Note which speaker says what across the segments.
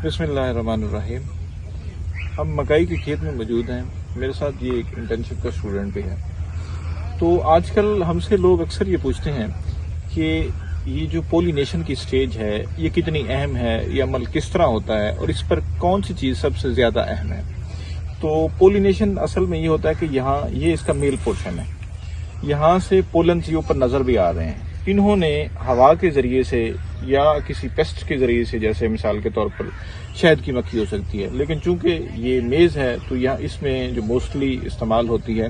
Speaker 1: बिस्मिल्लाहिर्रहमानिर्रहीम। हम मकई के खेत में मौजूद हैं। मेरे साथ ये एक इंटर्नशिप का स्टूडेंट भी है। तो आजकल हमसे लोग अक्सर ये पूछते हैं कि ये जो पोलिनेशन की स्टेज है ये कितनी अहम है, ये अमल किस तरह होता है और इस पर कौन सी चीज़ सबसे ज़्यादा अहम है। तो पोलिनेशन असल में ये होता है कि यहाँ ये इसका मेल पोर्शन है। यहाँ से पोलन ये ऊपर नज़र भी आ रहे हैं। इन्होंने हवा के ज़रिए से या किसी पेस्ट के ज़रिए से, जैसे मिसाल के तौर पर शहद की मक्खी हो सकती है, लेकिन चूंकि ये मेज़ है तो यहाँ इसमें जो मोस्टली इस्तेमाल होती है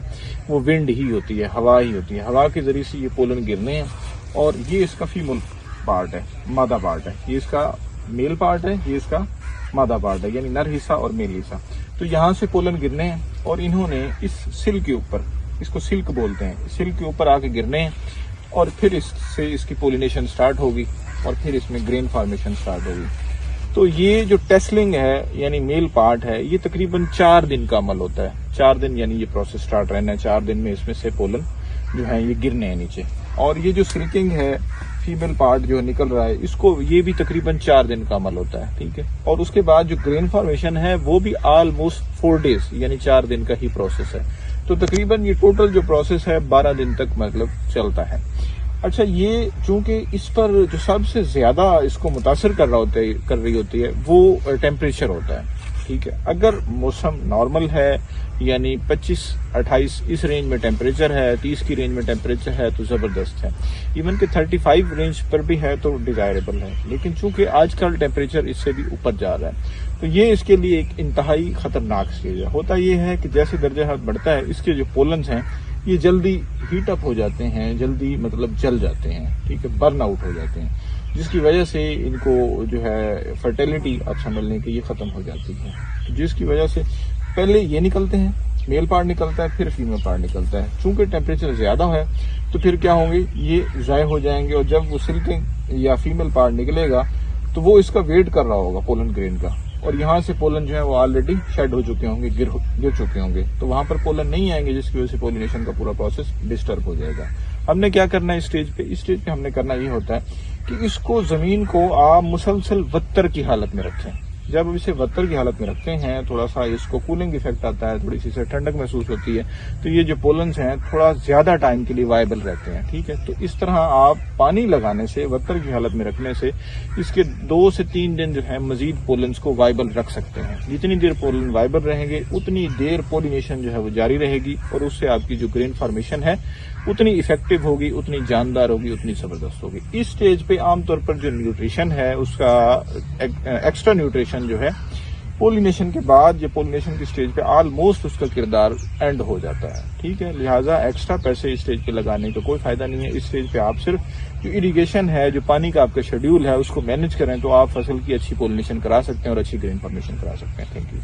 Speaker 1: वो विंड ही होती है, हवा ही होती है। हवा के ज़रिए से ये पोलन गिरने हैं और ये इसका फीमेल पार्ट है, मादा पार्ट है। ये इसका मेल पार्ट है, ये इसका मादा पार्ट है, यानी नर हिस्सा और मेल हिस्सा। तो यहाँ से पोलन गिरने हैं और इन्होंने इस सिल के ऊपर, इसको सिल्क बोलते हैं, सिल्क के ऊपर आके गिरने हैं और फिर इससे इसकी पोलिनेशन स्टार्ट होगी और फिर इसमें ग्रेन फॉर्मेशन स्टार्ट होगी। तो ये जो टेस्लिंग है यानी मेल पार्ट है, ये तकरीबन 4 दिन का अमल होता है। 4 दिन यानी ये प्रोसेस स्टार्ट रहना है। 4 दिन में इसमें से पोलन जो है ये गिरने हैं नीचे। और ये जो सिल्किंग है, फीमेल पार्ट जो निकल रहा है, इसको ये भी तकरीबन 4 दिन का अमल होता है, ठीक है। और उसके बाद जो ग्रेन फॉर्मेशन है वो भी ऑलमोस्ट 4 डेज यानी 4 दिन का ही प्रोसेस है। तो तकरीबन ये टोटल जो प्रोसेस है 12 दिन तक मतलब चलता है। अच्छा, ये चूंकि इस पर जो सबसे ज्यादा इसको मुतासर कर रही होती है वो टेम्परेचर होता है, ठीक है। अगर मौसम नॉर्मल है यानी 25-28 इस रेंज में टेम्परेचर है, 30 की रेंज में टेम्परेचर है तो जबरदस्त है। इवन के 35 रेंज पर भी है तो डिजायरेबल है। लेकिन चूंकि आजकल टेम्परेचर इससे भी ऊपर जा रहा है तो ये इसके लिए एक इंतहाई खतरनाक स्टेज है। होता ये है कि जैसे दर्जा हरारत बढ़ता है इसके जो पोलन्स हैं ये जल्दी हीट अप हो जाते हैं, जल्दी मतलब जल जाते हैं, ठीक है, बर्न आउट हो जाते हैं, जिसकी वजह से इनको जो है फर्टिलिटी अच्छा मिलने की ये खत्म हो जाती है। जिसकी वजह से पहले ये निकलते हैं, मेल पार्ट निकलता है, फिर फीमेल पार्ट निकलता है। चूंकि टेम्परेचर ज्यादा है तो फिर क्या होंगे, ये ज़ाय हो जाएंगे और जब वो सिल्किंग या फीमेल पार्ट निकलेगा तो वो इसका वेट कर रहा होगा पोलन ग्रेन का, और यहाँ से पोलन जो है वो ऑलरेडी शेड हो चुके होंगे, गिर चुके होंगे, तो वहां पर पोलन नहीं आएंगे, जिसकी वजह से पोलिनेशन का पूरा प्रोसेस डिस्टर्ब हो जाएगा। हमने क्या करना है इस स्टेज पे हमने करना ये होता है कि इसको जमीन को आप मुसलसल वत्तर की हालत में रखें। जब इसे वत्तर की हालत में रखते हैं थोड़ा सा इसको कूलिंग इफेक्ट आता है, थोड़ी सी से ठंडक महसूस होती है, तो ये जो पोलन्स हैं थोड़ा ज्यादा टाइम के लिए वायबल रहते हैं, ठीक है। तो इस तरह आप पानी लगाने से, वत्तर की हालत में रखने से इसके 2 से 3 दिन जो है मजीद पोलन्स को वायबल रख सकते हैं। जितनी देर पोलन वायबल रहेंगे उतनी देर पोलिनेशन जो है वो जारी रहेगी और उससे आपकी जो ग्रेन फॉर्मेशन है उतनी इफेक्टिव होगी, उतनी जानदार होगी, उतनी जबरदस्त होगी। इस स्टेज पे आमतौर पर जो न्यूट्रिशन है उसका एक्स्ट्रा न्यूट्रिशन जो है पोलिनेशन के बाद, या पोलिनेशन की स्टेज पे ऑलमोस्ट उसका किरदार एंड हो जाता है, ठीक है। लिहाजा एक्स्ट्रा पैसे इस स्टेज पे लगाने का कोई फायदा नहीं है। इस स्टेज पे आप सिर्फ जो इरिगेशन है, जो पानी का आपका शेड्यूल है उसको मैनेज करें तो आप फसल की अच्छी पोलिनेशन करा सकते हैं और अच्छी ग्रेन फॉर्मेशन करा सकते हैं। Thank you.